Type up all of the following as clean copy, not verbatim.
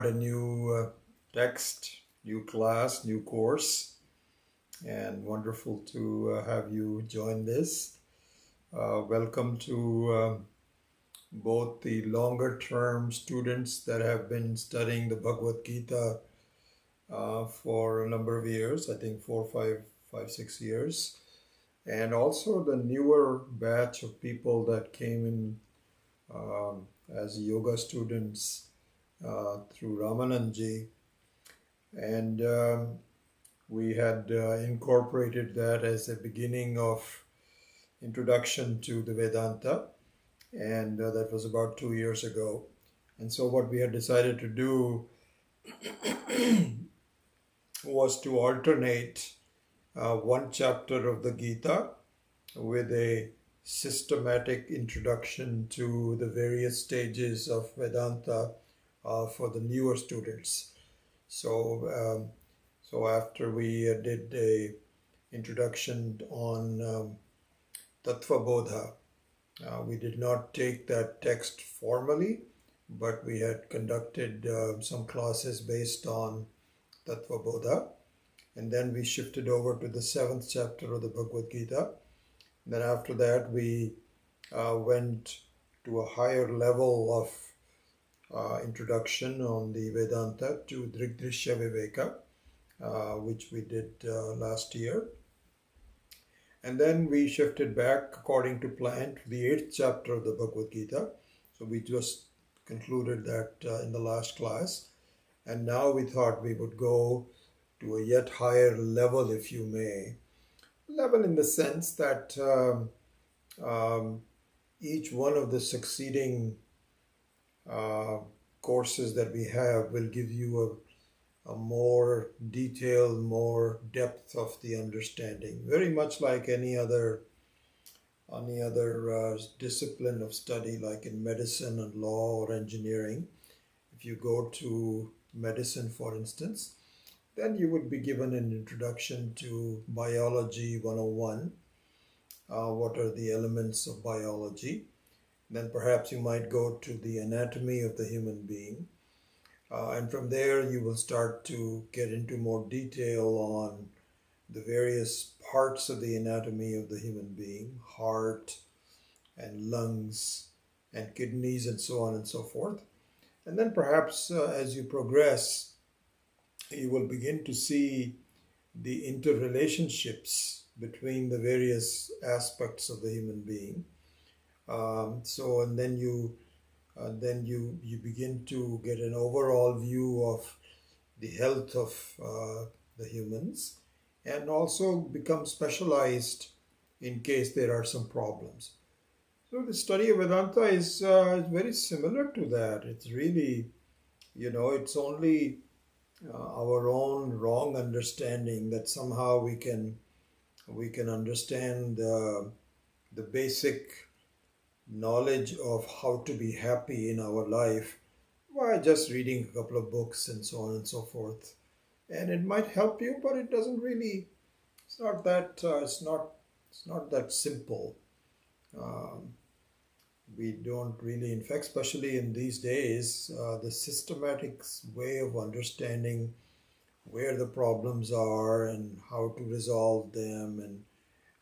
A new text, new class, new course, and wonderful to have you join this. Welcome to both the longer term students that have been studying the Bhagavad Gita for a number of years, I think 6 years, and also the newer batch of people that came in as yoga students through Ramananji. And we had incorporated that as a beginning of introduction to the Vedanta, and that was about 2 years ago. And so, what we had decided to do was to alternate one chapter of the Gita with a systematic introduction to the various stages of Vedanta for the newer students. So after we did a introduction on Tattva Bodha, we did not take that text formally, but we had conducted some classes based on Tattva Bodha. And then we shifted over to the seventh chapter of the Bhagavad Gita. And then after that, we went to a higher level of introduction on the Vedanta to Drigdrishya Viveka, which we did last year. And then we shifted back according to plan to the 8th chapter of the Bhagavad Gita. So we just concluded that in the last class. And now we thought we would go to a yet higher level, if you may. Level in the sense that each one of the succeeding courses that we have will give you a more detail, more depth of the understanding. Very much like any other discipline of study, like in medicine and law or engineering. If you go to medicine, for instance, then you would be given an introduction to Biology 101. What are the elements of biology? Then perhaps you might go to the anatomy of the human being. And from there, you will start to get into more detail on the various parts of the anatomy of the human being, heart and lungs and kidneys and so on and so forth. And then perhaps as you progress, you will begin to see the interrelationships between the various aspects of the human being. And then you begin to get an overall view of the health of the humans, and also become specialized in case there are some problems. So the study of Vedanta is very similar to that. It's really, it's only our own wrong understanding that somehow we can understand the basic knowledge of how to be happy in our life by just reading a couple of books and so on and so forth. And it might help you, but it doesn't really. It's not that. It's not that simple. We don't really, in fact, especially in these days, the systematic way of understanding where the problems are and how to resolve them and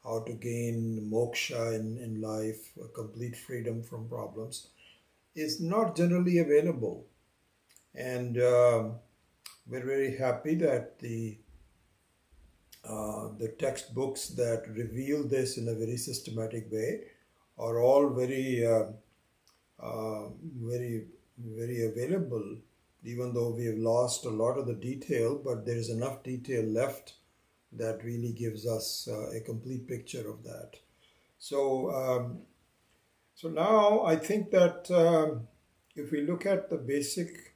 how to gain moksha in life, a complete freedom from problems, is not generally available. And we're very happy that the textbooks that reveal this in a very systematic way are all very available, even though we have lost a lot of the detail, but there is enough detail left that really gives us a complete picture of that. So now I think that if we look at the basic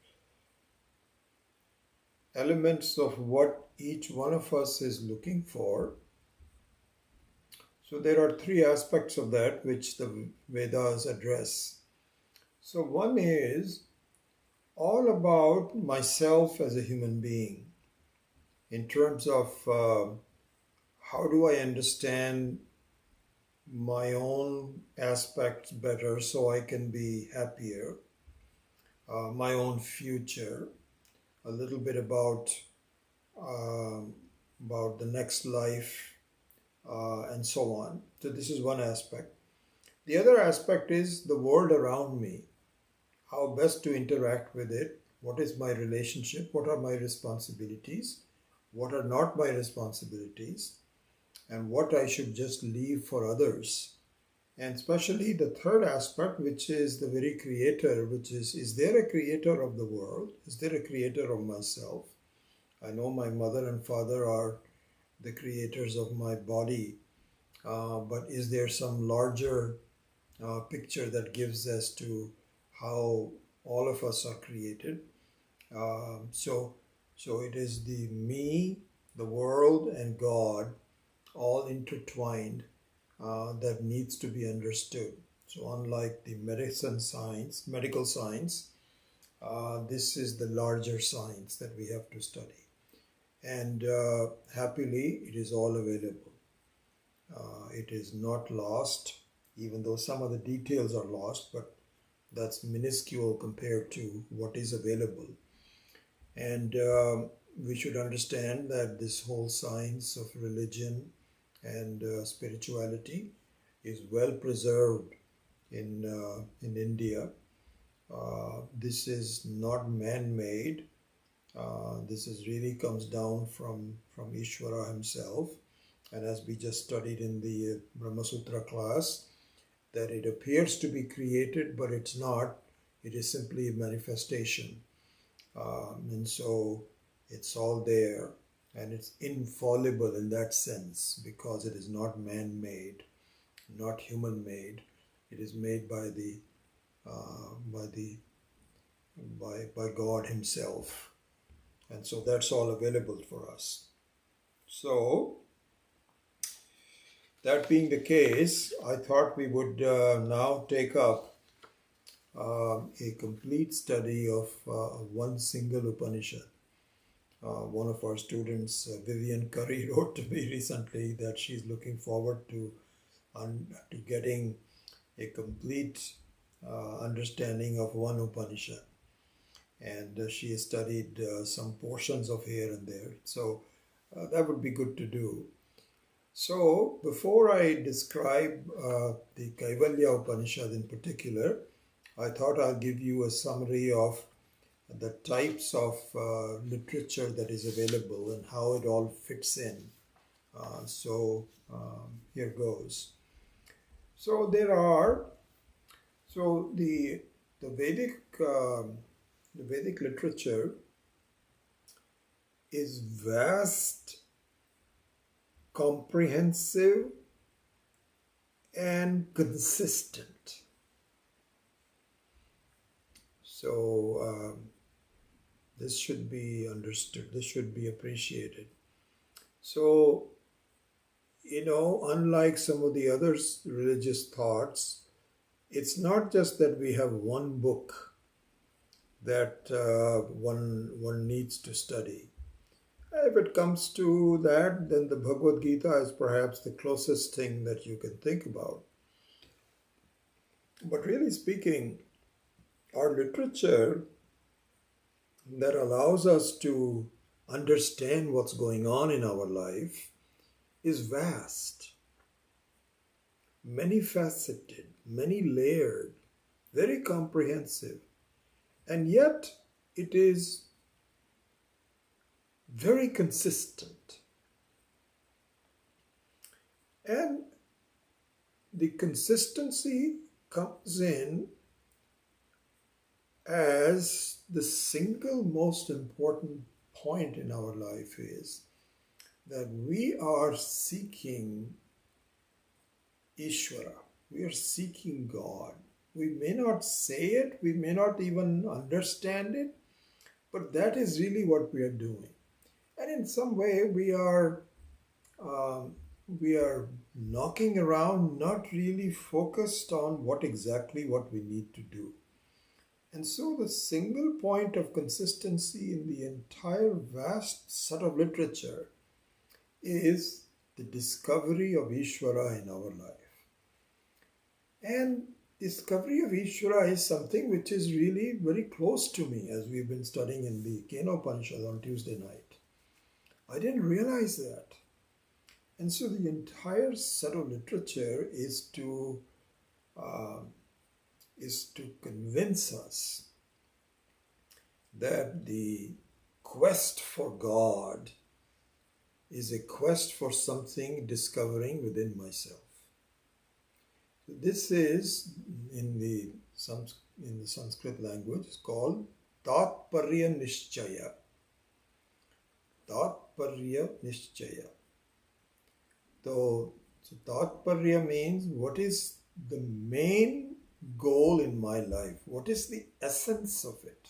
elements of what each one of us is looking for, so there are three aspects of that which the Vedas address. So one is all about myself as a human being, in terms of how do I understand my own aspects better so I can be happier, my own future, a little bit um about the next life, and so on. So this is one aspect. The other aspect is the world around me, how best to interact with it, what is my relationship, what are my responsibilities, what are not my responsibilities, and what I should just leave for others. And especially the third aspect, which is the very creator, which is there a creator of the world? Is there a creator of myself? I know my mother and father are the creators of my body, but is there some larger picture that gives us to how all of us are created? So, so it is the me, the world, and God all intertwined that needs to be understood. So, unlike the medical science, this is the larger science that we have to study. And happily, it is all available. It is not lost, even though some of the details are lost, but that's minuscule compared to what is available. And we should understand that this whole science of religion and spirituality is well preserved in India. This is not man-made. This is really comes down from Ishvara himself. And as we just studied in the Brahma Sutra class, that it appears to be created, but it's not. It is simply a manifestation. And so it's all there, and it's infallible in that sense because it is not man-made, not human-made. It is made by God Himself, and so that's all available for us. So, that being the case, I thought we would now take up a complete study of one single Upanishad. One of our students, Vivian Curry, wrote to me recently that she's looking forward to getting a complete understanding of one Upanishad. And she has studied some portions of here and there. So that would be good to do. So before I describe the Kaivalya Upanishad in particular, I thought I'll give you a summary of the types of literature that is available and how it all fits in. So here goes. So the Vedic literature is vast, comprehensive, and consistent. So this should be understood. This should be appreciated. So, unlike some of the other religious thoughts, it's not just that we have one book that one needs to study. If it comes to that, then the Bhagavad Gita is perhaps the closest thing that you can think about. But really speaking, our literature that allows us to understand what's going on in our life is vast, many faceted, many layered, very comprehensive, and yet it is very consistent. And the consistency comes in as the single most important point in our life is that we are seeking Ishvara. We are seeking God. We may not say it, we may not even understand it, but that is really what we are doing. And in some way we are knocking around, not really focused on what we need to do. And so the single point of consistency in the entire vast set of literature is the discovery of Ishvara in our life. And discovery of Ishvara is something which is really very close to me, as we've been studying in the Kena Upanishad on Tuesday night. I didn't realize that. And so the entire set of literature is to convince us that the quest for God is a quest for something discovering within myself. So this is in the Sanskrit language called Tatparya Nishchaya. Tatparya Nishchaya. So Tatparya means what is the main goal in my life? What is the essence of it?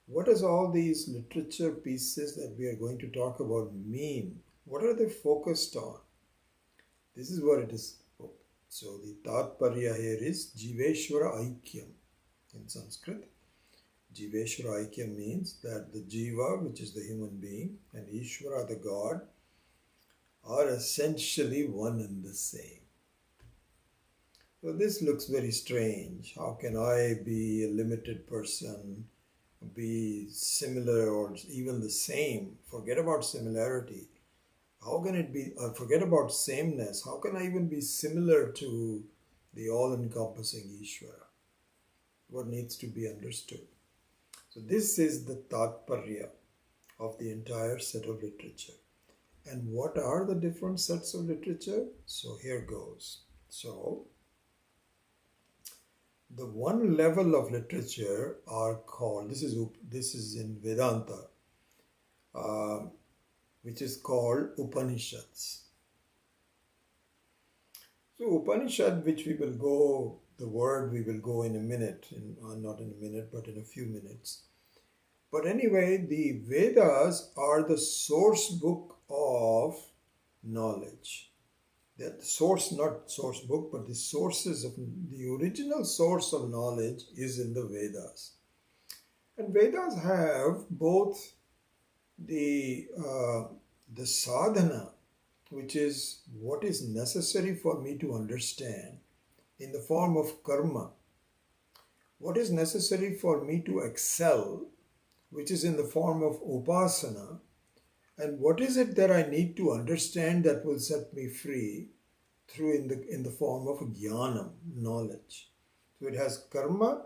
What does all these literature pieces that we are going to talk about mean? What are they focused on? This is what it is. So the Tatparya here is Jiveshwara Aikyam in Sanskrit. Jiveshwara Aikyam means that the Jiva, which is the human being, and Ishvara, the God, are essentially one and the same. So this looks very strange. How can I be a limited person, be similar or even the same? Forget about similarity. How can it be, forget about sameness, how can I even be similar to the all-encompassing Ishvara? What needs to be understood? So this is the Tatparya of the entire set of literature. And what are the different sets of literature? So here goes. So the one level of literature are called, this is in Vedanta, which is called Upanishads. So Upanishad, which we will go in a minute, not in a minute, but in a few minutes. But anyway, the Vedas are the source book of knowledge. The source, not source book, but the original source of knowledge is in the Vedas. And Vedas have both the sadhana, which is what is necessary for me to understand in the form of karma, what is necessary for me to excel, which is in the form of upasana, and what is it that I need to understand that will set me free through in the form of jnanam, knowledge. So it has karma,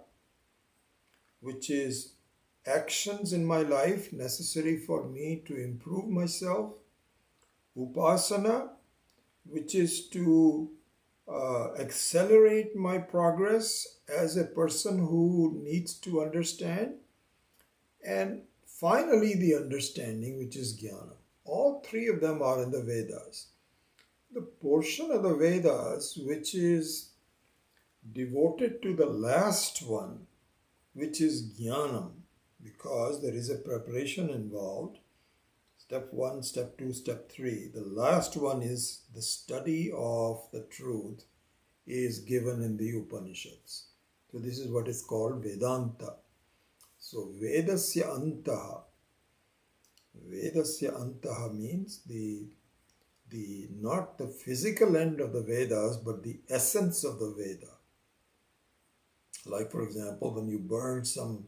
which is actions in my life necessary for me to improve myself, upasana, which is to accelerate my progress as a person who needs to understand, and finally the understanding, which is jnana. All three of them are in the Vedas. The portion of the Vedas which is devoted to the last one, which is jnanam, because there is a preparation involved. Step 1, step 2, step 3. The last one is the study of the truth is given in the Upanishads. So this is what is called Vedanta. So Vedasya Antaha. Vedasya Antaha means the not the physical end of the Vedas, but the essence of the Veda. Like for example, when you burn some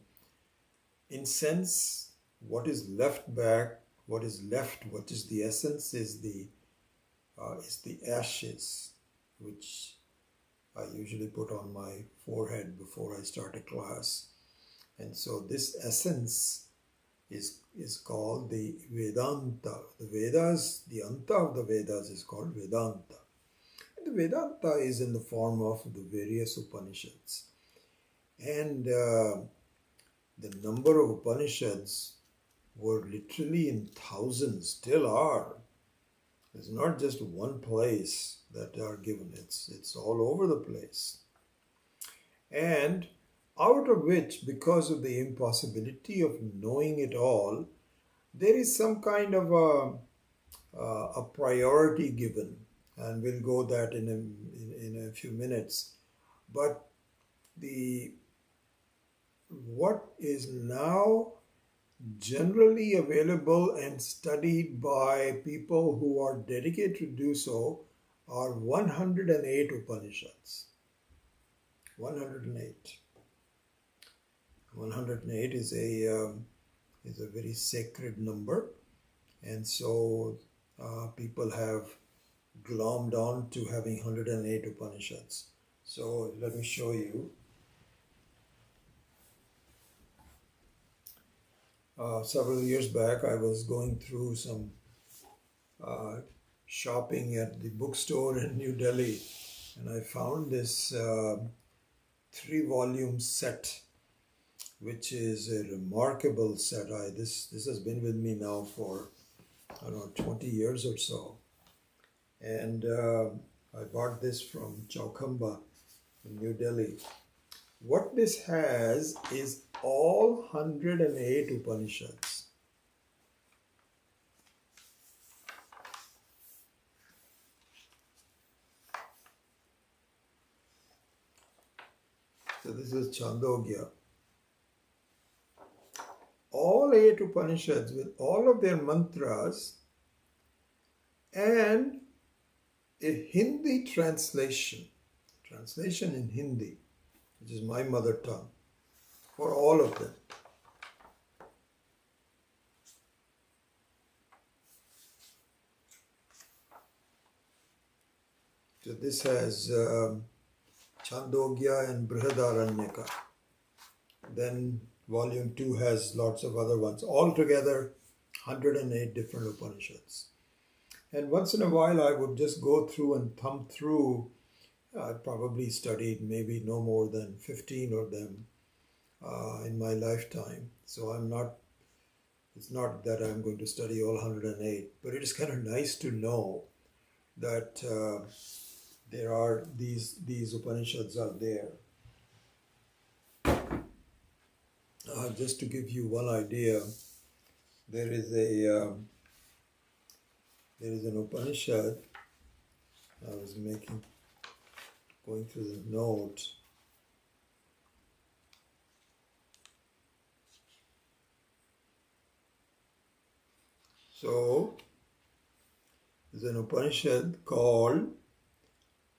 incense, what is left back, what is the essence is the ashes, which I usually put on my forehead before I start a class. And so this essence is called the Vedanta. The Vedas, the Anta of the Vedas is called Vedanta. And the Vedanta is in the form of the various Upanishads. And the number of Upanishads were literally in thousands, still are. It's not just one place that are given, it's all over the place. And out of which, because of the impossibility of knowing it all, there is some kind of a priority given, and we'll go that in a few minutes. But what is now generally available and studied by people who are dedicated to do so are 108 Upanishads. 108. 108 is a very sacred number, and so people have glommed on to having 108 Upanishads. So let me show you. Several years back, I was going through some shopping at the bookstore in New Delhi, and I found this 3-volume set, which is a remarkable set. This has been with me now for, I don't know, 20 years or so. And I bought this from Chowkhamba in New Delhi. What this has is all 108 Upanishads. So this is Chandogya. All 8 Upanishads with all of their mantras and a Hindi translation in Hindi, which is my mother tongue, for all of them. So this has Chandogya and Brihadaranyaka. Then volume 2 has lots of other ones. Altogether, 108 different Upanishads. And once in a while, I would just go through and thumb through. I probably studied maybe no more than 15 of them in my lifetime. So it's not that I'm going to study all 108, but it is kind of nice to know that there are these Upanishads are there. Just to give you one idea, there is an Upanishad. I was going through the notes. So there's an Upanishad called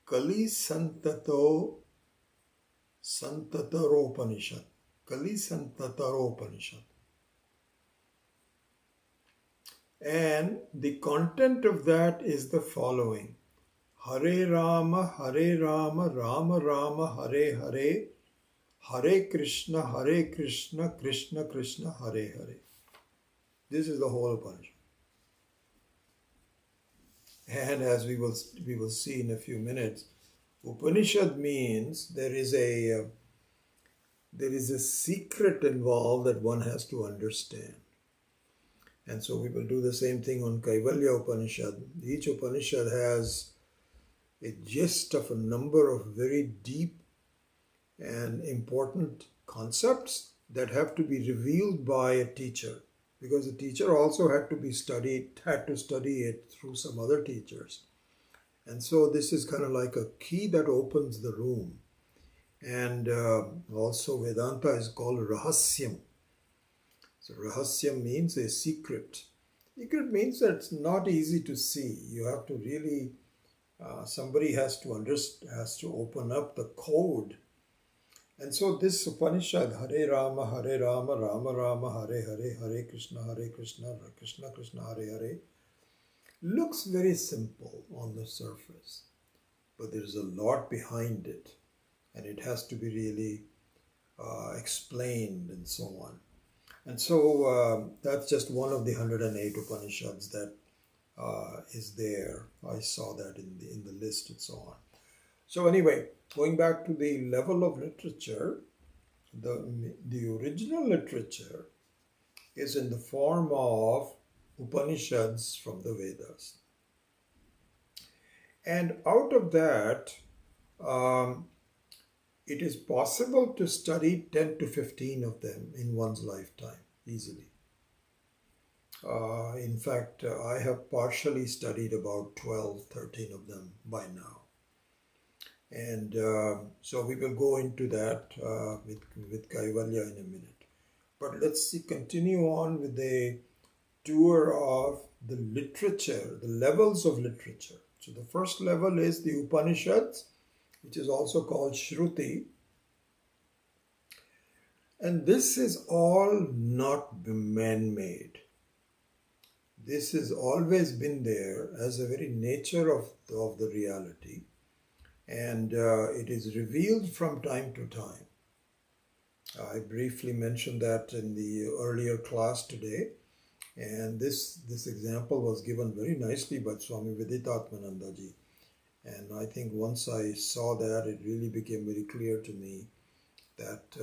Kali Santataropanishad. Kali Santataropanishad. And the content of that is the following. Hare Rama, Rama Rama, Hare Hare, Hare Krishna, Krishna Krishna, Hare Hare. This is the whole Upanishad. And as we will see in a few minutes, Upanishad means there is a secret involved that one has to understand. And so we will do the same thing on Kaivalya Upanishad. Each Upanishad has a gist of a number of very deep and important concepts that have to be revealed by a teacher, because the teacher also had to study it through some other teachers. And so this is kind of like a key that opens the room. And also Vedanta is called Rahasyam. So Rahasyam means a secret. Secret means that it's not easy to see. You have to really, somebody has to open up the code. And so this Upanishad, Hare Rama, Rama Rama, Hare Hare, Hare Krishna, Krishna Krishna, Hare Hare, looks very simple on the surface. But there's a lot behind it. And it has to be really explained and so on. And so that's just one of the 108 Upanishads that is there. I saw that in the list and so on. So anyway, going back to the level of literature, the original literature is in the form of Upanishads from the Vedas. And out of that, it is possible to study 10 to 15 of them in one's lifetime, easily. In fact, I have partially studied about 12, 13 of them by now. And so we will go into that with Kaivalya in a minute. But let's continue on with the tour of the literature, the levels of literature. So the first level is the Upanishads, which is also called Shruti. And this is all not man-made. This has always been there as a very nature of the reality, and it is revealed from time to time. I briefly mentioned that in the earlier class today, and this example was given very nicely by Swami Viditatmananda ji. And I think once I saw that, it really became very clear to me that.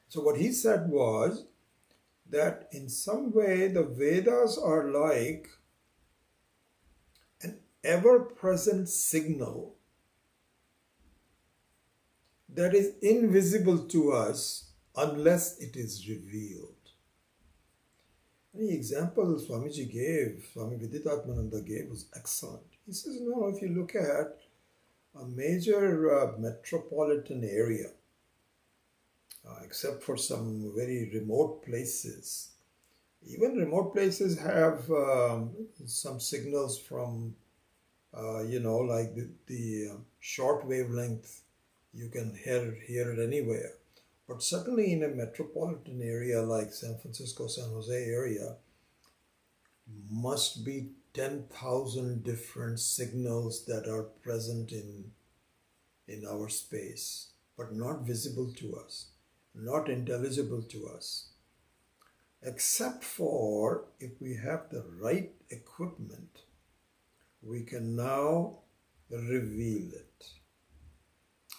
So what he said was that in some way the Vedas are like an ever-present signal that is invisible to us unless it is revealed. The example Swamiji gave, Swami Viditatmananda gave, was excellent. He says, no, if you look at a major metropolitan area, except for some very remote places, even remote places have some signals from, like the short wavelength, you can hear it anywhere. But certainly in a metropolitan area like San Francisco, San Jose area, must be 10,000 different signals that are present in our space, but not visible to us, not intelligible to us, except for if we have the right equipment, we can now reveal it.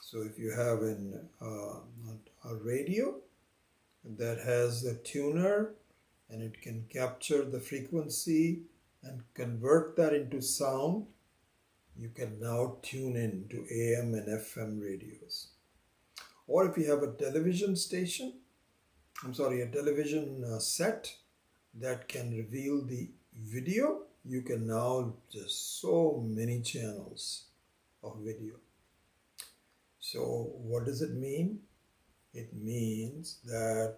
So if you have a radio that has a tuner and it can capture the frequency and convert that into sound, you can now tune in to AM and FM radios. Or if you have a television station, a television set that can reveal the video, you can now just so many channels of video. So what does it mean? It means that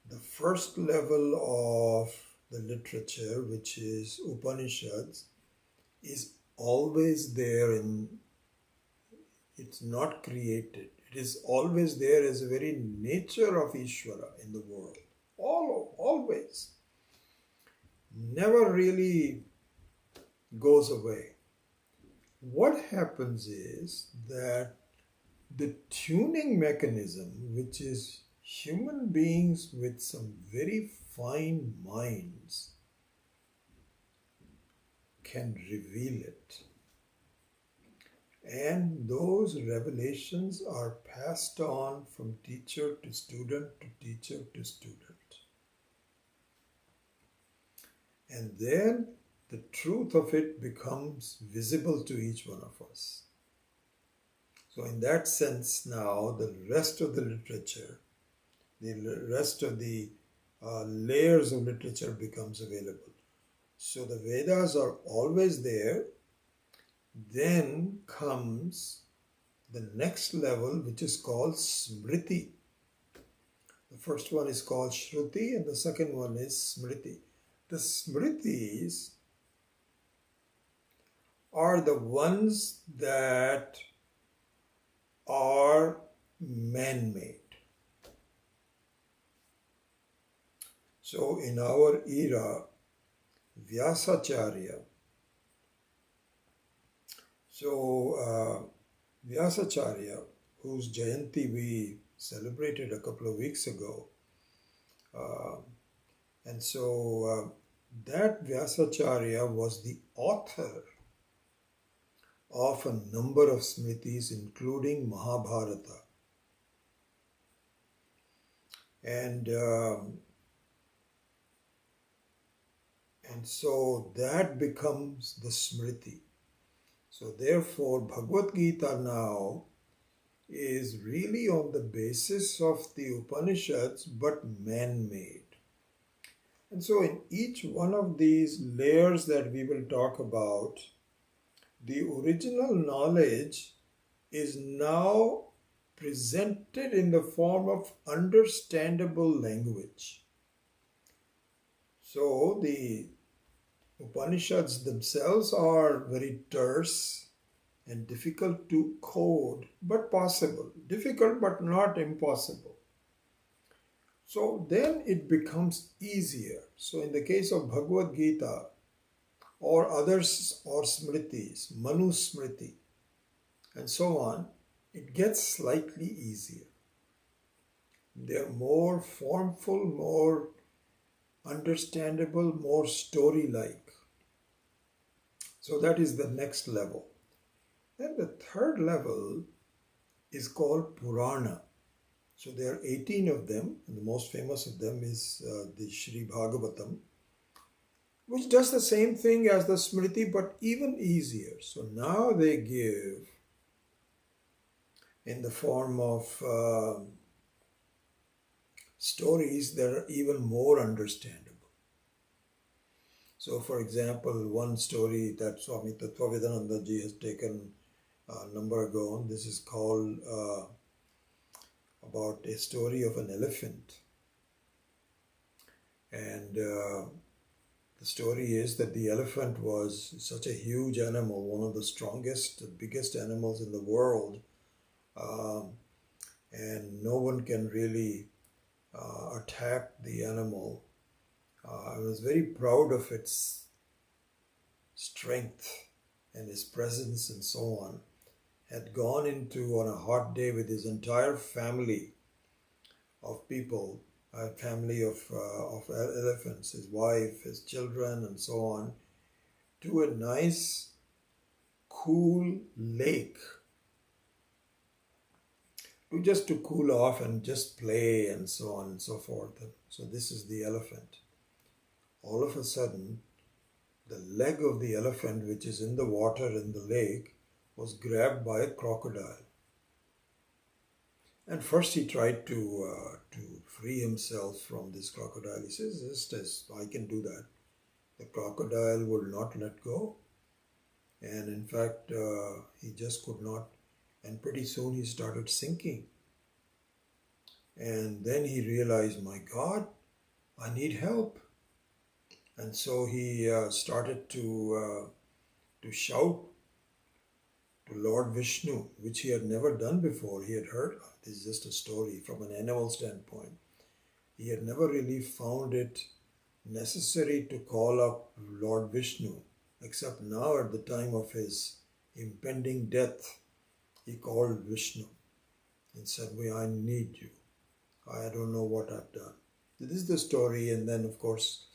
the first level of the literature, which is Upanishads, is always there it's not created. It is always there as a very nature of Ishvara in the world. Always. Never really goes away. What happens is that the tuning mechanism, which is human beings with some very fine minds, can reveal it. And those revelations are passed on from teacher to student to teacher to student. And then the truth of it becomes visible to each one of us. So in that sense now, the rest of the literature, the rest of the layers of literature becomes available. So the Vedas are always there. Then comes the next level, which is called Smriti. The first one is called Shruti and the second one is Smriti. The Smritis are the ones that are man-made. So in our era, Vyasacharya, Vyasacharya, whose Jayanti we celebrated a couple of weeks ago, that Vyasacharya was the author of a number of Smritis, including Mahabharata. And so that becomes the Smriti. So therefore, Bhagavad Gita now is really on the basis of the Upanishads, but man-made. And so in each one of these layers that we will talk about, the original knowledge is now presented in the form of understandable language. So the Upanishads themselves are very terse and difficult to code, but possible. Difficult but not impossible. So then it becomes easier. So in the case of Bhagavad Gita or others or Smritis, Manu Smriti, and so on, it gets slightly easier. They're more formful, more understandable, more story-like. So that is the next level. Then the third level is called Purana. So there are 18 of them, and the most famous of them is the Sri Bhagavatam, which does the same thing as the Smriti but even easier. So now they give in the form of stories that are even more understandable. So for example, one story that Swami Tattvavedananda ji has taken a number ago, this is called about a story of an elephant. And the story is that the elephant was such a huge animal, one of the strongest, biggest animals in the world, and no one can really attack the animal. I was very proud of its strength and his presence and so on. Had gone into on a hot day with his entire family of people, a family of elephants, his wife, his children, and so on, to a nice, cool lake, to cool off and just play and so on and so forth. So this is the elephant. All of a sudden, the leg of the elephant, which is in the water in the lake, was grabbed by a crocodile. And first he tried to free himself from this crocodile. He says, just as I can do that. The crocodile would not let go. And in fact, he just could not. And pretty soon he started sinking. And then he realized, my God, I need help. And so he started to shout to Lord Vishnu, which he had never done before. He had heard, this is just a story from an animal standpoint. He had never really found it necessary to call up Lord Vishnu, except now at the time of his impending death, he called Vishnu and said, I need you. I don't know what I've done. This is the story, and then of course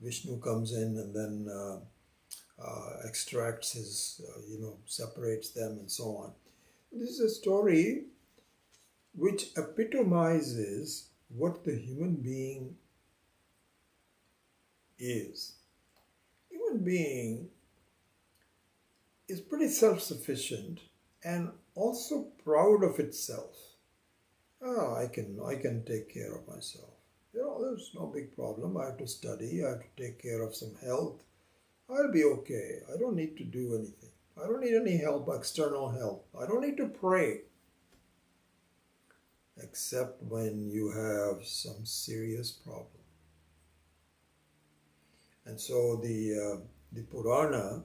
Vishnu comes in and then extracts his, separates them and so on. This is a story which epitomizes what the human being is. Human being is pretty self-sufficient and also proud of itself. I can take care of myself. There's no big problem. I have to study. I have to take care of some health. I'll be okay. I don't need to do anything. I don't need any help, external help. I don't need to pray. Except when you have some serious problem. And so the Purana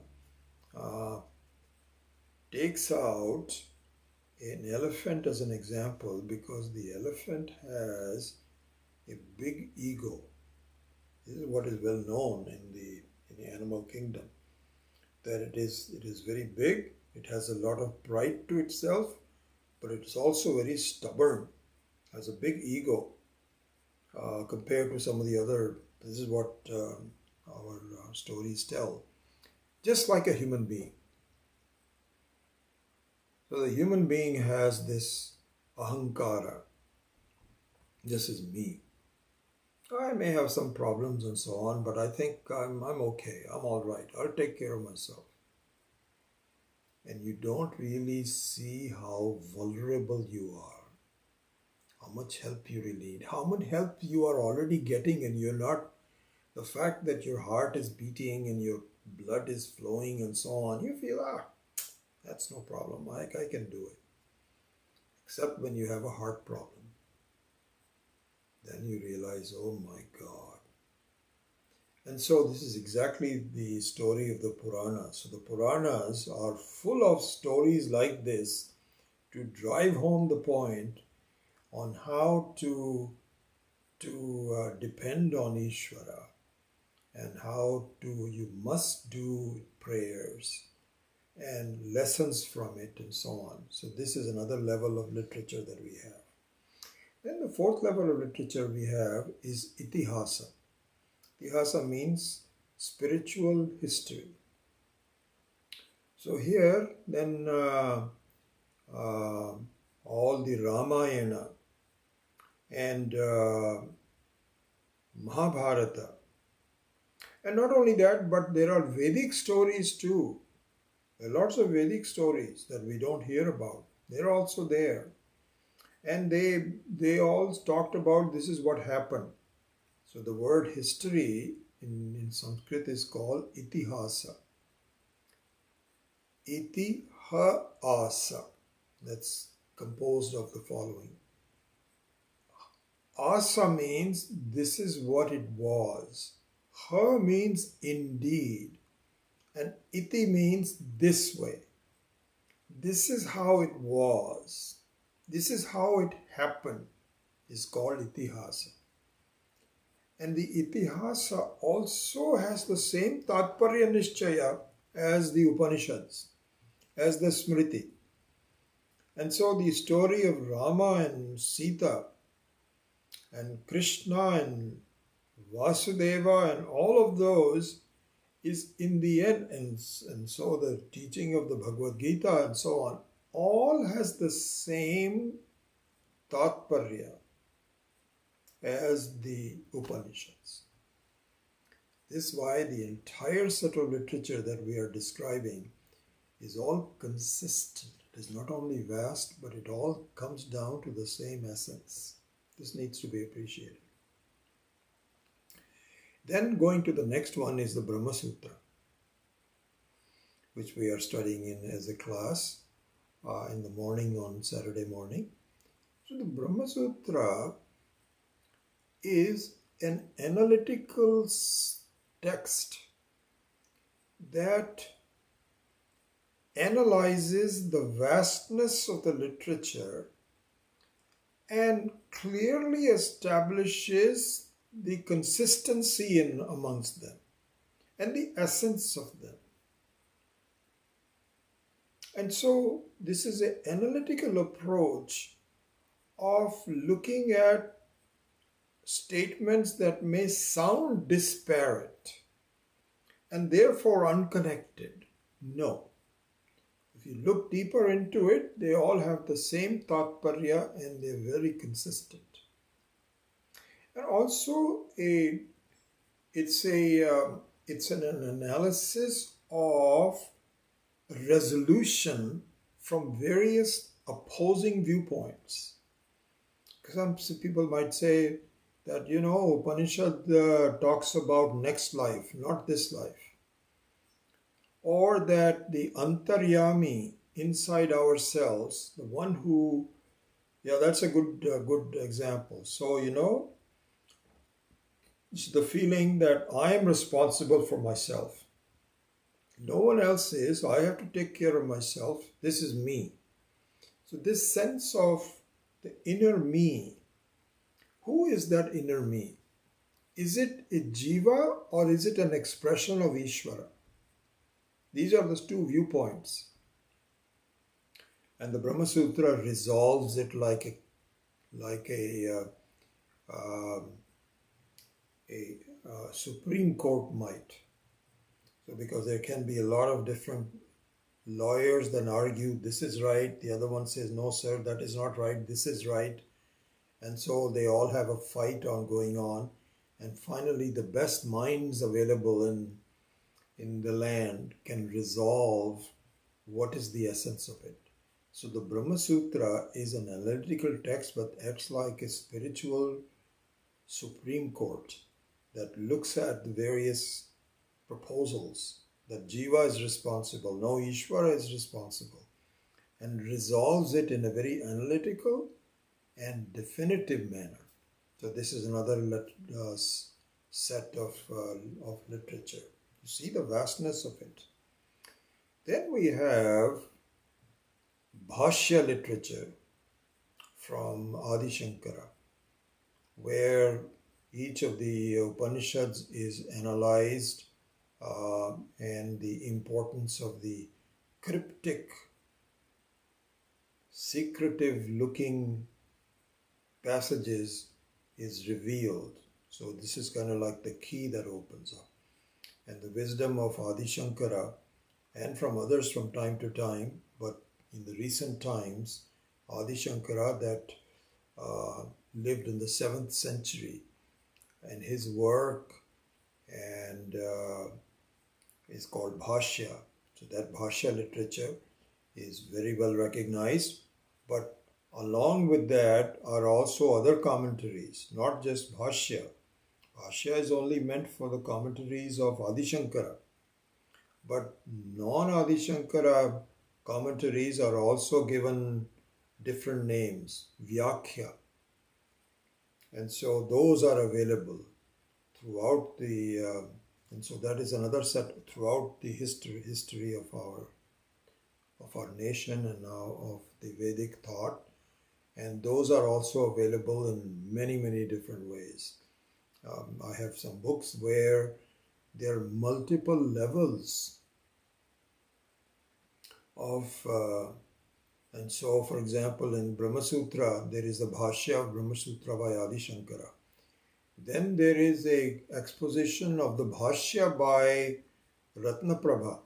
takes out an elephant as an example because the elephant has a big ego. This is what is well known in the animal kingdom, that it is very big, it has a lot of pride to itself, but it's also very stubborn, has a big ego compared to some of the other. This is what our stories tell, just like a human being. So the human being has this ahankara, this is me. I may have some problems and so on, but I think I'm okay. I'm all right. I'll take care of myself. And you don't really see how vulnerable you are, how much help you really need, how much help you are already getting, and you're not, the fact that your heart is beating and your blood is flowing and so on, you feel, that's no problem. I can do it. Except when you have a heart problem. Then you realize, oh my God. And so this is exactly the story of the Puranas. So the Puranas are full of stories like this to drive home the point on how to to depend on Ishvara and how you must do prayers and lessons from it and so on. So this is another level of literature that we have. Then the fourth level of literature we have is Itihasa. Itihasa means spiritual history. So here then all the Ramayana and Mahabharata, and not only that, but there are Vedic stories too. There are lots of Vedic stories that we don't hear about. They're also there. And they all talked about this is what happened. So the word history in Sanskrit is called Itihasa. Itihasa. That's composed of the following. Asa means this is what it was. Ha means indeed. And iti means this way. This is how it was. This is how it happened. Is called Itihasa. And the Itihasa also has the same Tatparya Nishchaya as the Upanishads, as the Smriti. And so the story of Rama and Sita and Krishna and Vasudeva and all of those is in the end, and so the teaching of the Bhagavad Gita and so on, all has the same Tatparya as the Upanishads. This is why the entire set of literature that we are describing is all consistent. It is not only vast, but it all comes down to the same essence. This needs to be appreciated. Then going to the next one is the Brahma Sutra, which we are studying in as a class in the morning on Saturday morning. So the Brahma Sutra is an analytical text that analyzes the vastness of the literature and clearly establishes the consistency amongst them and the essence of them. And so this is an analytical approach of looking at statements that may sound disparate and therefore unconnected. No. If you look deeper into it, they all have the same Tatparya and they're very consistent. And also it's an analysis of resolution from various opposing viewpoints. Some people might say that, Upanishad talks about next life, not this life. Or that the Antaryami inside ourselves, the one who, that's a good example. So, it's the feeling that I am responsible for myself. No one else is. I have to take care of myself. This is me. So this sense of the inner me, who is that inner me? Is it a jiva or is it an expression of Ishvara? These are the two viewpoints. And the Brahma Sutra resolves it like a Supreme Court might. So because there can be a lot of different lawyers that argue this is right, the other one says no sir, that is not right, this is right. And so they all have a fight going on. And finally the best minds available in the land can resolve what is the essence of it. So the Brahma Sutra is an analytical text but acts like a spiritual Supreme Court that looks at the various proposals that Jiva is responsible, no Ishvara is responsible, and resolves it in a very analytical and definitive manner. So this is another set of literature. You see the vastness of it. Then we have Bhashya literature from Adi Shankara. where each of the Upanishads is analyzed, and the importance of the cryptic, secretive looking passages is revealed. So this is kind of like the key that opens up. And the wisdom of Adi Shankara, and from others from time to time, but in the recent times, Adi Shankara that lived in the 7th century, and his work and is called Bhashya. So that Bhashya literature is very well recognized, but along with that are also other commentaries, not just Bhashya. Bhashya is only meant for the commentaries of Adi Shankara, but non-Adi Shankara commentaries are also given different names, Vyakhya. And so those are available throughout the, and so that is another set throughout the history of our nation and now of the Vedic thought. And those are also available in many, many different ways. I have some books where there are multiple levels of, and so for example in Brahma Sutra, there is the Bhashya of Brahma Sutra by Adi Shankara. Then there is a exposition of the Bhashya by Ratnaprabha.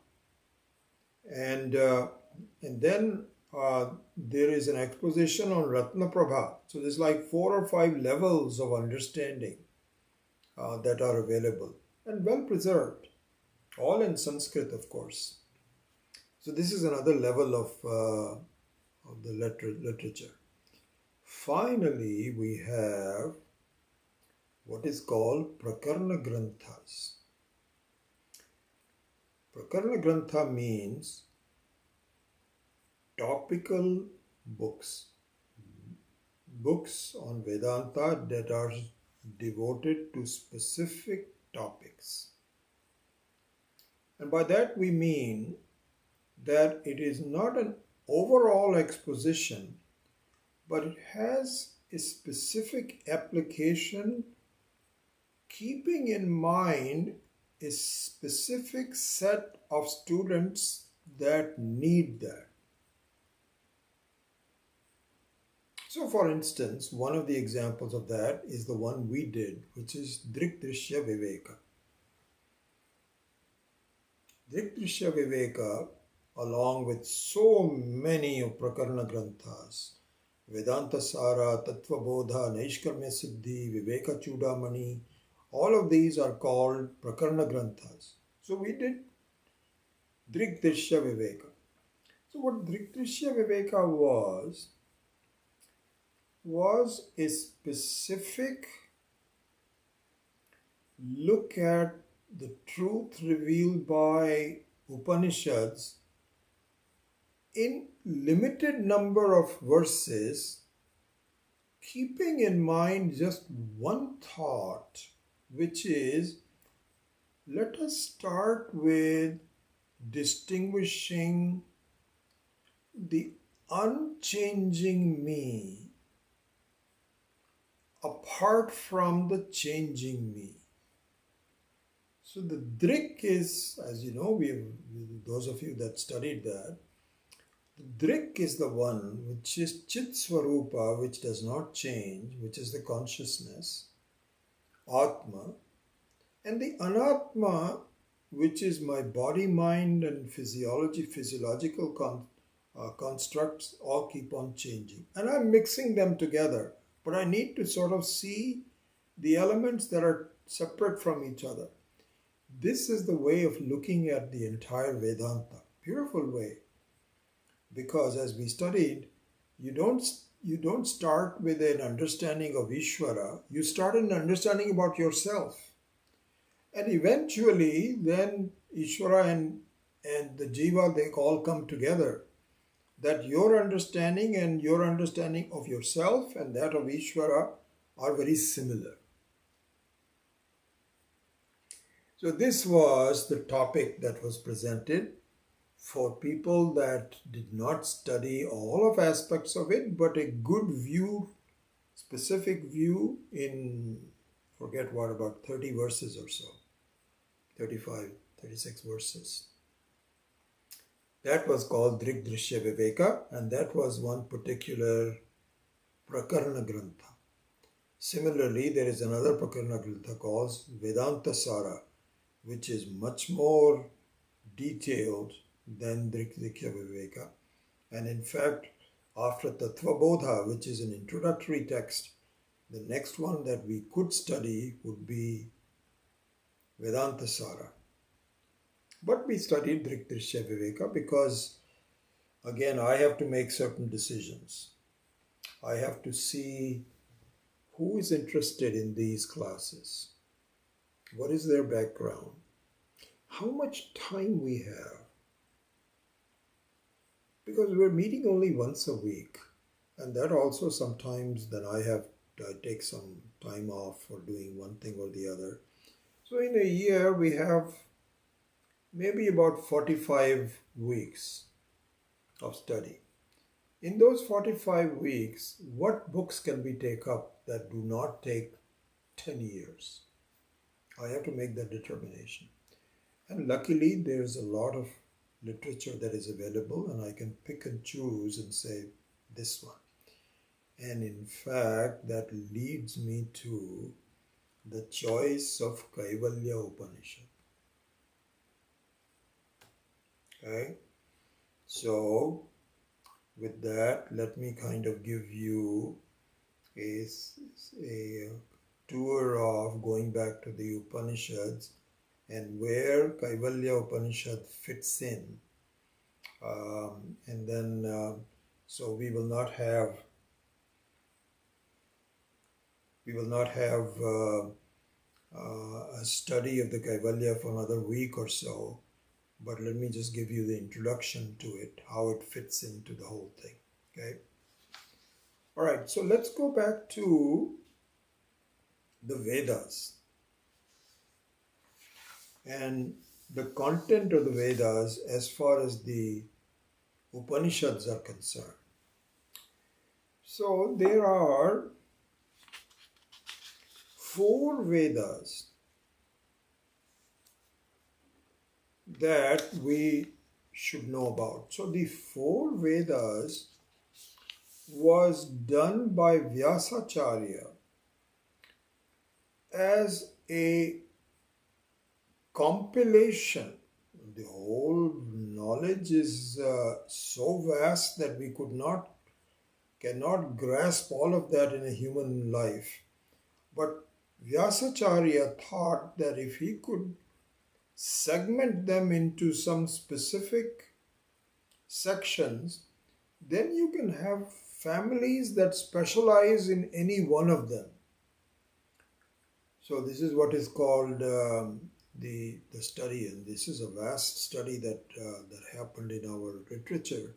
And then there is an exposition on Ratnaprabha. So there's like 4 or 5 levels of understanding that are available and well preserved, all in Sanskrit, of course. So this is another level of the literature. Finally, we have what is called Prakarana Granthas. Prakarana Grantha means topical books. Books on Vedanta that are devoted to specific topics. And by that we mean that it is not an overall exposition, but it has a specific application, keeping in mind a specific set of students that need that. So for instance, one of the examples of that is the one we did, which is Drikdrishya Viveka. Drikdrishya Viveka, along with so many of Prakarana Granthas, Vedanta Sara, Tattva Bodha, Naishkarmya Siddhi, Viveka Chudamani, all of these are called Prakarana Granthas. So we did Drikdrishya Viveka. So what Drikdrishya Viveka was a specific look at the truth revealed by Upanishads in limited number of verses, keeping in mind just one thought, which is, let us start with distinguishing the unchanging me apart from the changing me. So the Drik is, as you know, those of you that studied that, the Drik is the one which is Chit Swarupa, which does not change, which is the consciousness, Atma, and the Anatma, which is my body, mind, and physiological constructs, all keep on changing. And I'm mixing them together, but I need to sort of see the elements that are separate from each other. This is the way of looking at the entire Vedanta. Beautiful way. Because as we studied, you don't start with an understanding of Ishvara. You start an understanding about yourself. And eventually, then Ishvara and the Jiva, they all come together. That your understanding and your understanding of yourself and that of Ishvara are very similar. So this was the topic that was presented for people that did not study all of aspects of it, but a good view specific view in, forget what, about 30 verses or so, 35, 36 verses. That was called Drik Drishya Viveka, and that was one particular Prakarana Grantha. Similarly, there is another Prakarana Grantha called Vedanta Sara, which is much more detailed than Drik Drishya Viveka. And in fact, after Tattva Bodha, which is an introductory text, the next one that we could study would be Vedanta Sara. But we studied Drik Drishya Viveka because, again, I have to make certain decisions. I have to see who is interested in these classes, what is their background, how much time we have. Because we're meeting only once a week, and that also sometimes then I take some time off for doing one thing or the other. So in a year we have maybe about 45 weeks of study. In those 45 weeks, what books can we take up that do not take 10 years? I have to make that determination. And luckily there's a lot of literature that is available, and I can pick and choose and say this one. And in fact, that leads me to the choice of Kaivalya Upanishad. Okay, so with that, let me kind of give you a tour of going back to the Upanishads and where Kaivalya Upanishad fits in. And then, so we will not have a study of the Kaivalya for another week or so, but let me just give you the introduction to it, how it fits into the whole thing. Okay. All right, so let's go back to the Vedas and the content of the Vedas as far as the Upanishads are concerned. So there are 4 Vedas that we should know about. So the 4 Vedas was done by Vyasacharya as a compilation. The whole knowledge is so vast that we cannot grasp all of that in a human life. But Vyasacharya thought that if he could segment them into some specific sections, then you can have families that specialize in any one of them. So this is what is called the study, and this is a vast study that happened in our literature,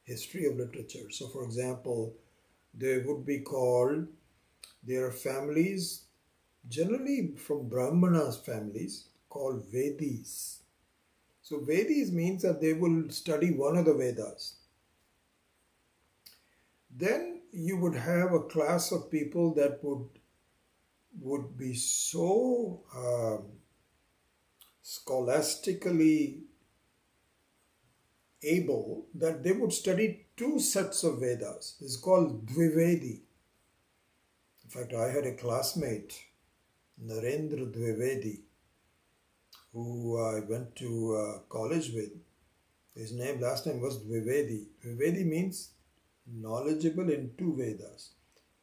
history of literature. So for example, there are families, generally from Brahmanas families, called Vedis. So Vedis means that they will study one of the Vedas. Then you would have a class of people that would be so scholastically able that they would study 2 sets of Vedas. It's called Dvivedi. In fact, I had a classmate, Narendra Dwivedi, who I went to college with. His last name was Dwivedi. Dwivedi means knowledgeable in 2 Vedas.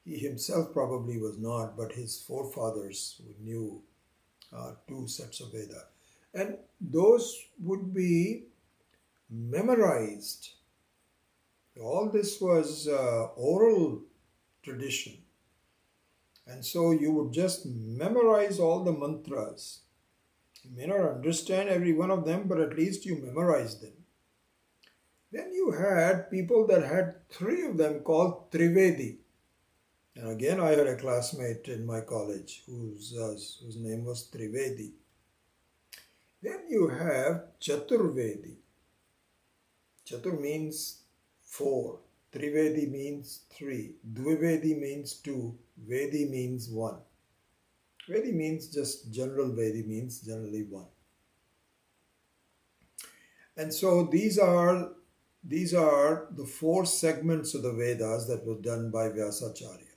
He himself probably was not, but his forefathers knew 2 sets of Veda. And those would be memorized. All this was oral tradition. And so you would just memorize all the mantras. You may not understand every one of them, but at least you memorize them. Then you had people that had 3 of them called Trivedi. And again, I had a classmate in my college whose name was Trivedi. Then you have Chaturvedi. Chatur means 4. Trivedi means 3. Dvivedi means 2. Vedi means one. Vedi means just general Vedi means generally one. And so these are the four segments of the Vedas that were done by Vyasacharya.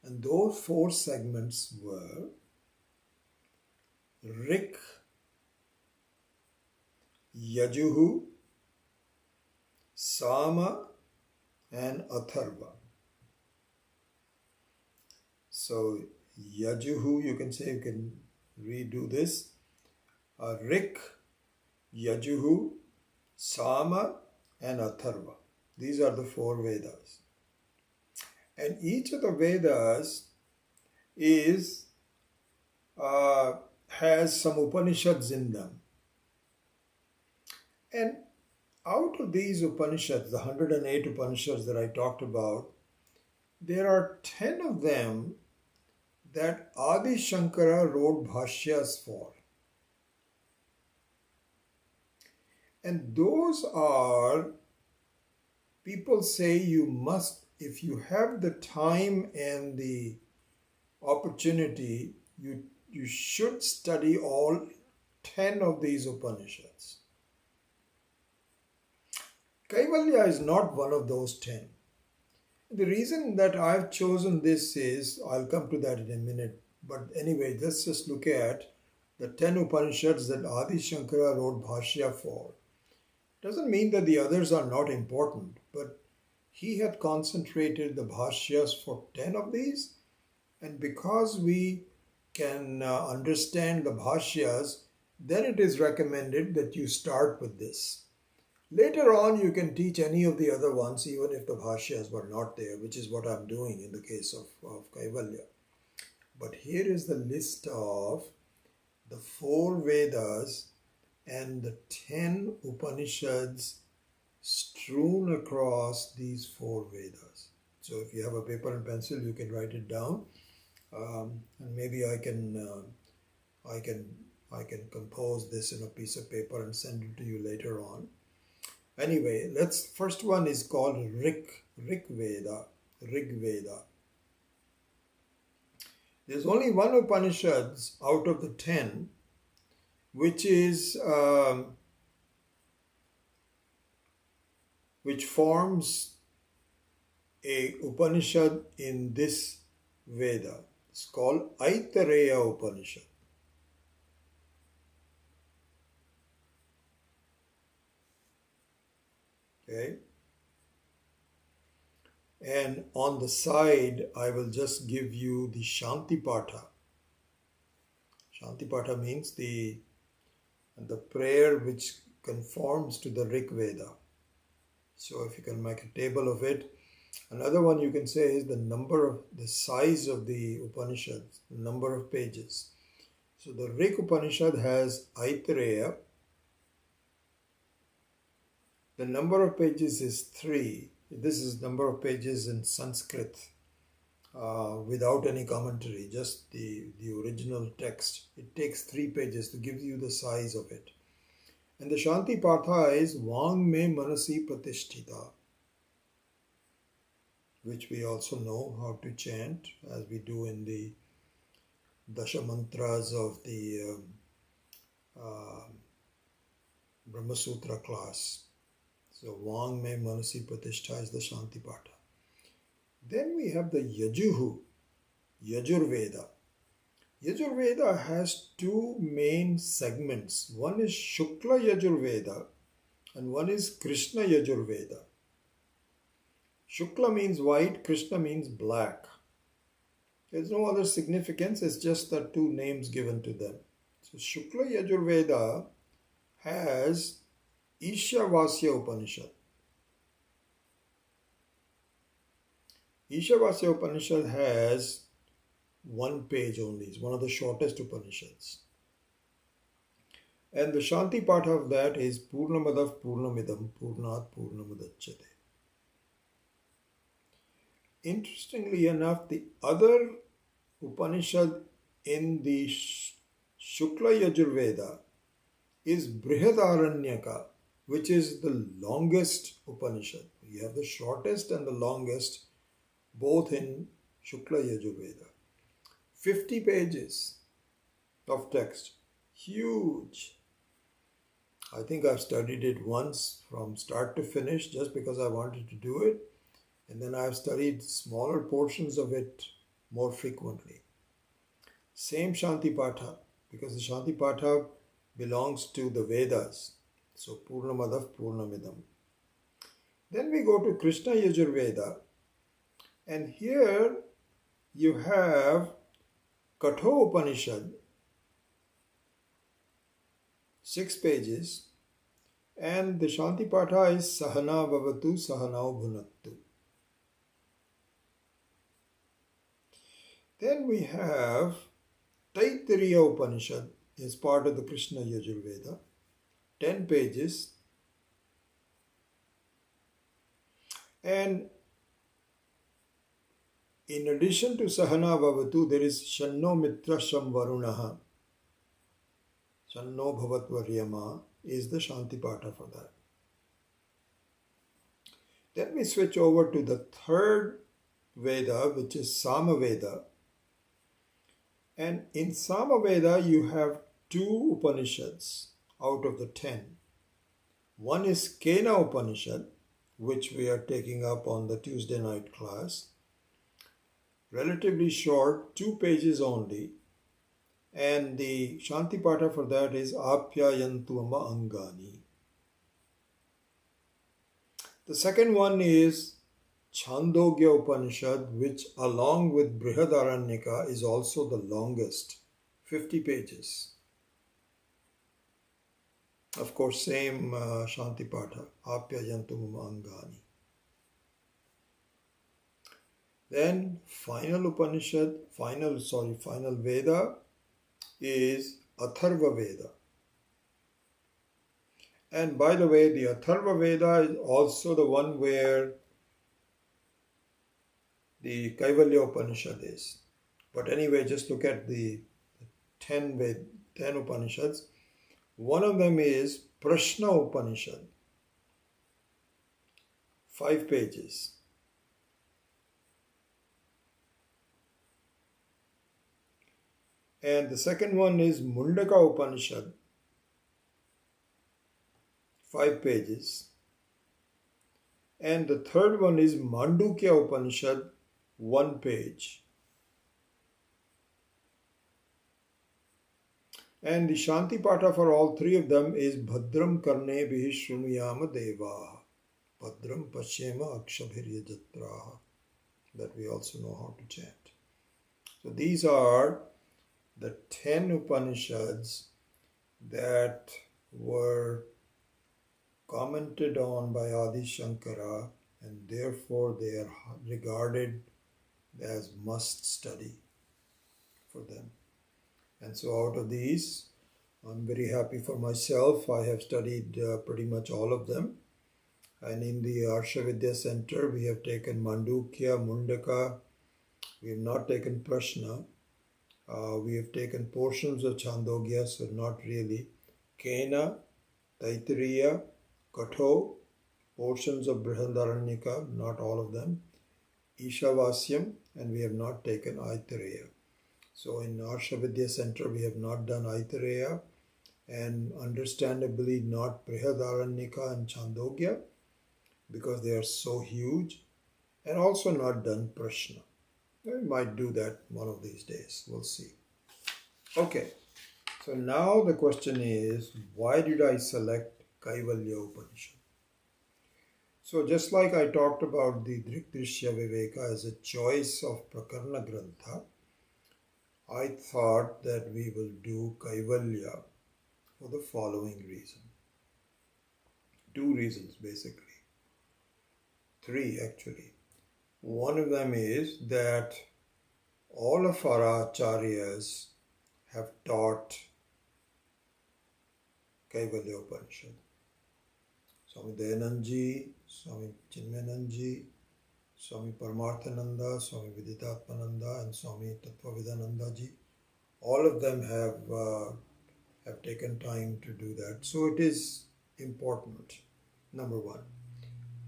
And those four segments were Rik, Yajuhu, Sama, and Atharva. So Yajuhu, you can redo this. Rik, Yajuhu, Sama, and Atharva. These are the four Vedas. And each of the Vedas has some Upanishads in them. And out of these Upanishads, the 108 Upanishads that I talked about, there are 10 of them that Adi Shankara wrote bhashyas for. And those are, people say you must, if you have the time and the opportunity, you should study all 10 of these Upanishads. Kaivalya is not one of those 10. The reason that I've chosen this is, I'll come to that in a minute, but anyway, let's just look at the 10 Upanishads that Adi Shankara wrote bhashya for. Doesn't mean that the others are not important, but he had concentrated the bhashyas for 10 of these, and because we can understand the bhashyas, then it is recommended that you start with this. Later on, you can teach any of the other ones, even if the bhashyas were not there, which is what I'm doing in the case of Kaivalya. But here is the list of the four Vedas and the 10 Upanishads strewn across these four Vedas. So if you have a paper and pencil, you can write it down, and maybe I can compose this in a piece of paper and send it to you later on. Anyway, first one is called Rig Veda. There's only one Upanishad out of the 10 which forms a Upanishad in this Veda. It's called Aitareya Upanishad. Okay. And on the side, I will just give you the Shantipatha. Shantipatha means the prayer which conforms to the Rig Veda. So if you can make a table of it. Another one you can say is the size of the Upanishad, the number of pages. So the Rig Upanishad has Aitareya. The number of pages is 3. This is number of pages in Sanskrit without any commentary, just the original text. It takes 3 pages to give you the size of it. And the Shantipatha is Vang Me Manasi Pratishtita, which we also know how to chant as we do in the Dasha Mantras of the Brahma Sutra class. So Vang Me Manasi Pratishtha is the Shantipatha. Then we have the Yajurveda. Yajurveda has 2 main segments. One is Shukla Yajurveda and one is Krishna Yajurveda. Shukla means white, Krishna means black. There's no other significance, it's just the 2 names given to them. So Shukla Yajurveda has Ishavasya Upanishad. Ishavasya Upanishad has 1 page only. It's one of the shortest Upanishads. And the Shantipatha of that is Purnamadav Purnamidam Purnat Purnamadachyate. Interestingly enough, the other Upanishad in the Shukla Yajurveda is Brihadaranyaka, which is the longest Upanishad. You have the shortest and the longest, both in Shukla Yajurveda. 50 pages of text. Huge. I think I've studied it once from start to finish just because I wanted to do it. And then I've studied smaller portions of it more frequently. Same Shanti Patha, because the Shanti Patha belongs to the Vedas. So Purnamadav Purnamidam. Then we go to Krishna Yajurveda. And here you have Katho Upanishad, 6 pages. And the Shanti Patha is Sahana Bhavatu Sahanao Bhunattu. Then we have Taittiriya Upanishad is part of the Krishna Yajurveda, 10 pages. And in addition to Sahana Bhavatu, there is Shanno Mitra Sham Varunaha. Shanno Bhavat Varyama is the Shanti Patha for that. Then we switch over to the third Veda, which is Samaveda. And in Samaveda, you have 2 Upanishads out of the 10. One is Kena Upanishad, which we are taking up on the Tuesday night class. Relatively short, 2 pages only. And the Shanti Patha for that is Apyayantu Ama Angani. The second one is Chandogya Upanishad, which along with Brihadaranyaka is also the longest, 50 pages. Of course, same Shanti Patha, Apyayantum Angani. Then final Veda is Atharva Veda. And by the way, the Atharva Veda is also the one where the Kaivalya Upanishad is. But anyway, just look at the 10 Upanishads. One of them is Prashna Upanishad, 5 pages. And the second one is Mundaka Upanishad, 5 pages. And the third one is Mandukya Upanishad, 1 page. And the Shanti Patha for all 3 of them is Bhadram Karne Bihi Shrunuyama Deva. Bhadram Pashyema Akshabhirya Jatraha. That we also know how to chant. So these are the 10 Upanishads that were commented on by Adi Shankara, and therefore they are regarded as must study for them. And so out of these, I'm very happy for myself. I have studied pretty much all of them. And in the Arsha Vidya Center, we have taken Mandukya, Mundaka. We have not taken Prashna. We have taken portions of Chandogya, so not really. Kena, Taittiriya, Katho, portions of Brihadaranyaka, not all of them. Ishavasyam, and we have not taken Aitareya. So in Arsha Vidya Center, we have not done Aitareya, and understandably not Brihadaranyaka and Chandogya, because they are so huge, and also not done Prashna. We might do that one of these days. We'll see. Okay. So now the question is, why did I select Kaivalya Upanishad? So just like I talked about the Drikdrishya Viveka as a choice of Prakarna Grantha, I thought that we will do Kaivalya for the following reason. 2 reasons basically. 3 actually. One of them is that all of our acharyas have taught Kaivalya Upanishad. Swami Dayanandji, Swami Chinmayanandji, Swami Paramarthananda, Swami Viditatmananda, and Swami Tattvavidanandaji. All of them have taken time to do that. So it is important, number 1.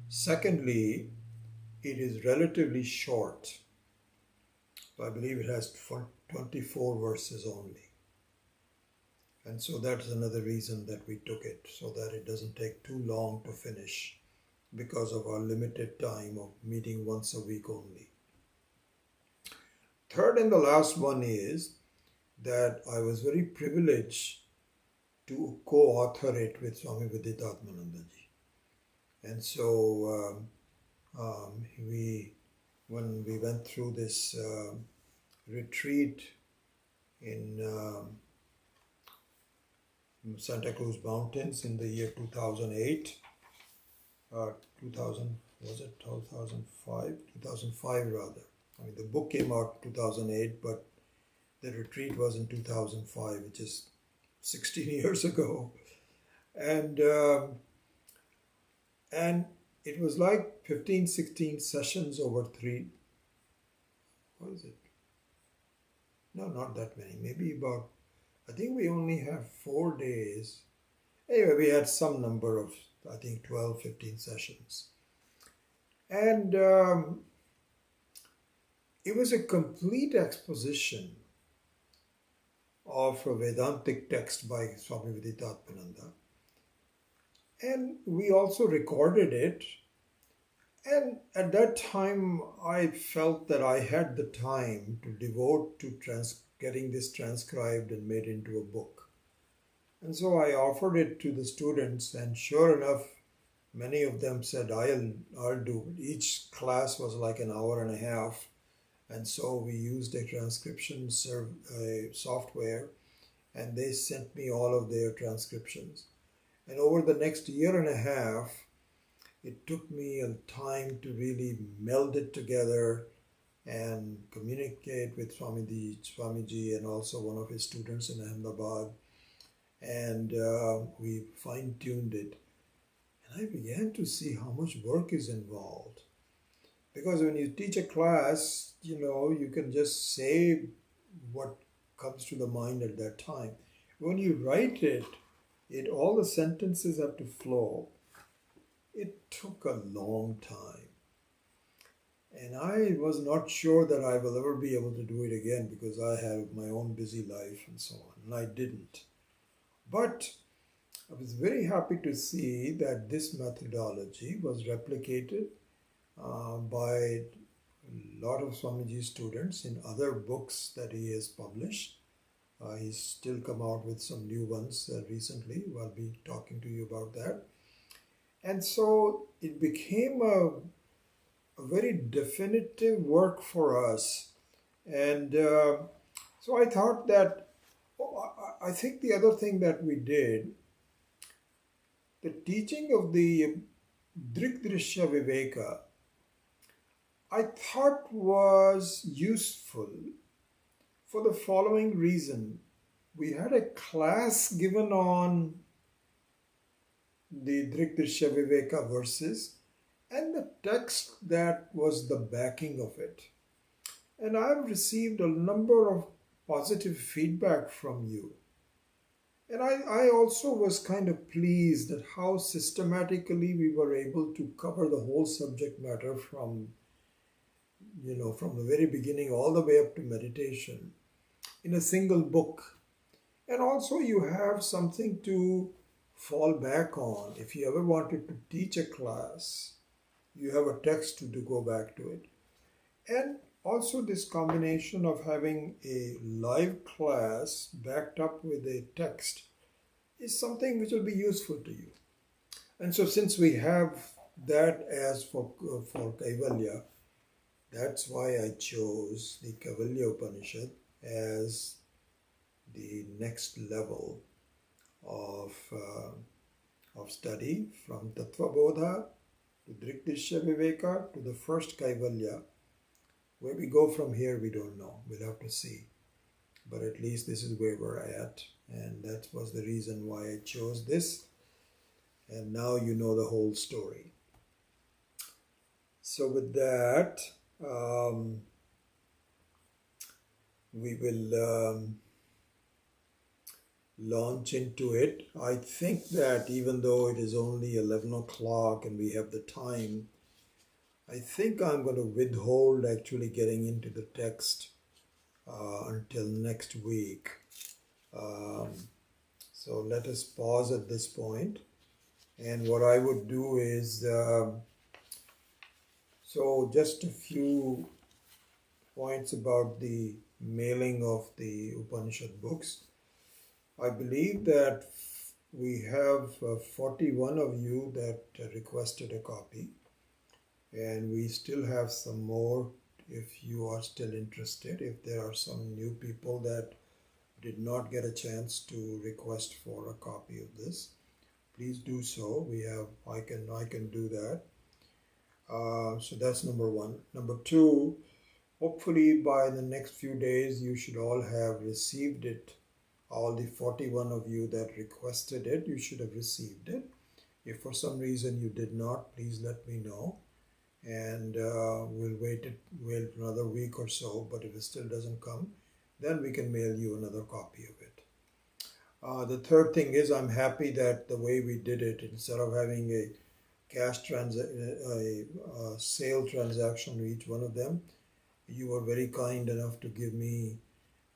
Secondly, it is relatively short. So I believe it has 24 verses only. And so that's another reason that we took it, so that it doesn't take too long to finish because of our limited time of meeting once a week only. Third and the last one is that I was very privileged to co-author it with Swami Viditatmanandaji. And so when we went through this retreat in Santa Cruz Mountains in the year 2008, 2000, was it 2005? 2005 rather. I mean, the book came out 2008, but the retreat was in 2005, which is 16 years ago. And it was like 15, 16 sessions over three. What is it? No, not that many. Maybe about, I think we only have 4 days. Anyway, we had some number of, I think 12, 15 sessions. And it was a complete exposition of a Vedantic text by Swami Viditatmananda. And we also recorded it. And at that time, I felt that I had the time to devote to getting this transcribed and made into a book. And so I offered it to the students, and sure enough, many of them said, I'll do it. Each class was like an hour and a half. And so we used a transcription software, and they sent me all of their transcriptions. And over the next year and a half, it took me a time to really meld it together and communicate with Swamiji and also one of his students in Ahmedabad. And we fine-tuned it. And I began to see how much work is involved. Because when you teach a class, you can just say what comes to the mind at that time. When you write it, all the sentences have to flow. It took a long time. And I was not sure that I will ever be able to do it again because I have my own busy life and so on. And I didn't. But I was very happy to see that this methodology was replicated by a lot of Swamiji's students in other books that he has published. He's still come out with some new ones recently. I'll be talking to you about that. And so it became a very definitive work for us. And so I thought that, I think the other thing that we did, the teaching of the Drikdrishya Viveka, I thought was useful for the following reason. We had a class given on the Drikdrishya Viveka verses and the text that was the backing of it. And I've received a number of positive feedback from you. And I also was kind of pleased at how systematically we were able to cover the whole subject matter from the very beginning all the way up to meditation in a single book. And also you have something to fall back on. If you ever wanted to teach a class, you have a text to go back to it. And also this combination of having a live class backed up with a text is something which will be useful to you. And so since we have that as for Kaivalya, that's why I chose the Kaivalya Upanishad as the next level of study, from Tattva Bodha to Drikdrishya Viveka to the first Kaivalya. Where we go from here, we don't know. We'll have to see. But at least this is where we're at. And that was the reason why I chose this. And now you know the whole story. So with that, we will launch into it. I think that even though it is only 11 o'clock and we have the time, I think I'm going to withhold actually getting into the text until next week. Um, so let us pause at this point. And what I would do is, so just a few points about the mailing of the Upanishad books. I believe that we have 41 of you that requested a copy, and we still have some more if you are still interested. If there are some new people that did not get a chance to request for a copy of this, please do so. I can do that. So that's number one. Number two, hopefully by the next few days you should all have received it. All the 41 of you that requested it, you should have received it. If for some reason you did not, please let me know, and we'll wait another week or so. But if it still doesn't come, then we can mail you another copy of it. The third thing is, I'm happy that the way we did it, instead of having a sale transaction to each one of them, you were very kind enough to give me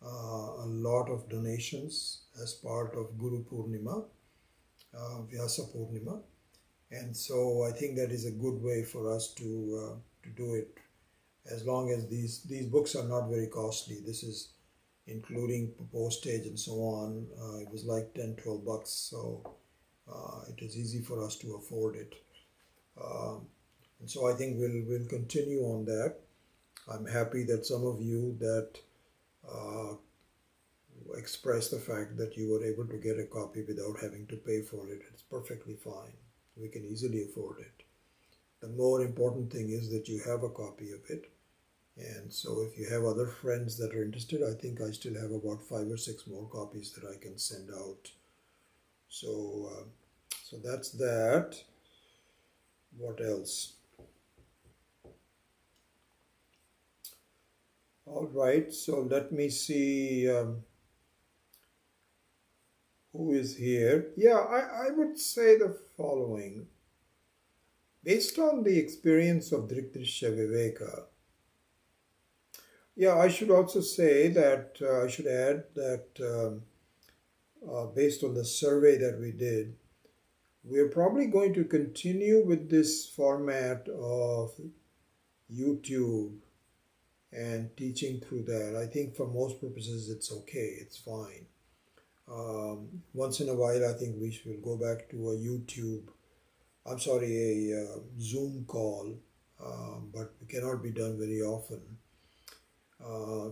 a lot of donations as part of Guru Purnima, Vyasa Purnima, and so I think that is a good way for us to do it. As long as these books are not very costly, this is including postage and so on. It was like $10-12, so it is easy for us to afford it. And so I think we'll continue on that. I'm happy that some of you that expressed the fact that you were able to get a copy without having to pay for it. It's perfectly fine. We can easily afford it. The more important thing is that you have a copy of it. And so if you have other friends that are interested, I think I still have about 5 or 6 more copies that I can send out. So, so that's that. What else? All right, so let me see who is here. Yeah, I would say the following. Based on the experience of Drikdrishya Viveka, yeah, I should also say that, I should add that based on the survey that we did, we're probably going to continue with this format of YouTube and teaching through that. I think for most purposes it's okay, it's fine. Once in a while I think we should go back to a Zoom call, but it cannot be done very often.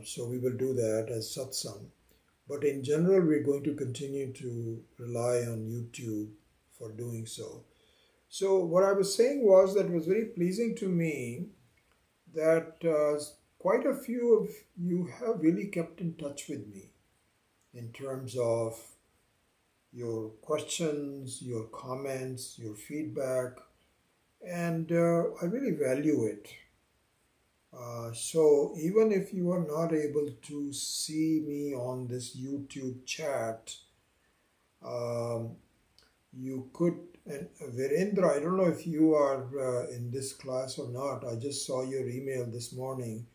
So we will do that as satsang. But in general, we're going to continue to rely on YouTube for doing so. So what I was saying was that it was very pleasing to me that quite a few of you have really kept in touch with me in terms of your questions, your comments, your feedback, and I really value it. So even if you are not able to see me on this YouTube chat, you could, and Virendra, I don't know if you are in this class or not. I just saw your email this morning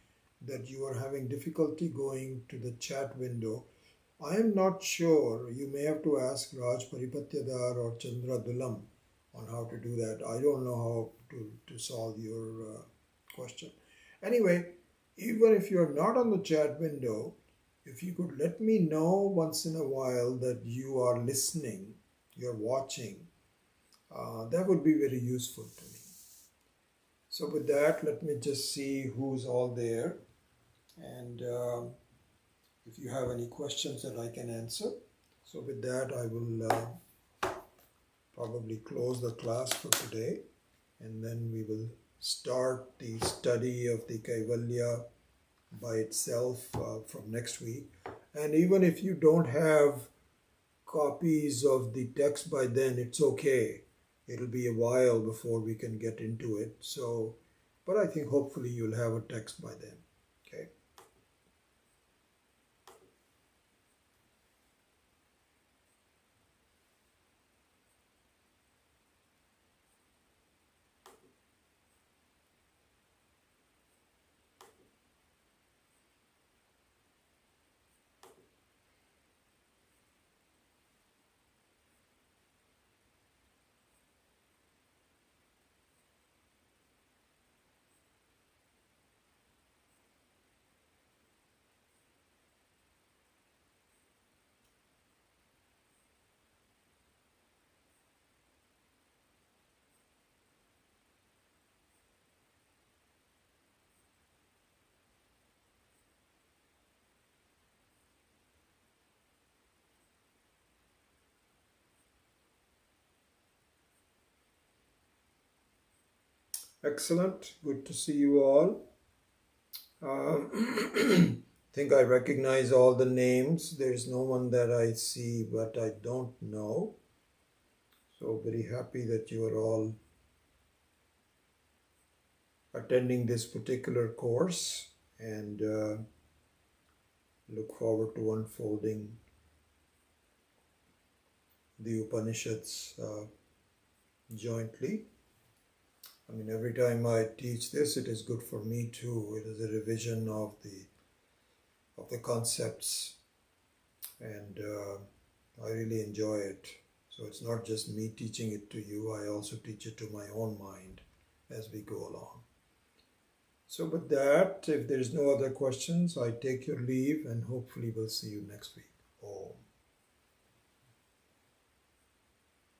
that you are having difficulty going to the chat window. I am not sure. You may have to ask Raj Paripatyadar or Chandra Dulam on how to do that. I don't know how to solve your question. Anyway, even if you're not on the chat window, if you could let me know once in a while that you are listening, you're watching, that would be very useful to me. So with that, let me just see who's all there, and if you have any questions that I can answer. So with that, I will probably close the class for today, and then we will start the study of the Kaivalya by itself from next week. And even if you don't have copies of the text by then, it's okay. It'll be a while before we can get into it. So, but I think hopefully you'll have a text by then. Okay. Excellent. Good to see you all. Think I recognize all the names. There's no one that I see but I don't know. So very happy that you are all attending this particular course, and look forward to unfolding the Upanishads jointly. I mean, every time I teach this, it is good for me too. It is a revision of the concepts, and I really enjoy it. So it's not just me teaching it to you, I also teach it to my own mind as we go along. So with that, if there's no other questions, I take your leave and hopefully we'll see you next week.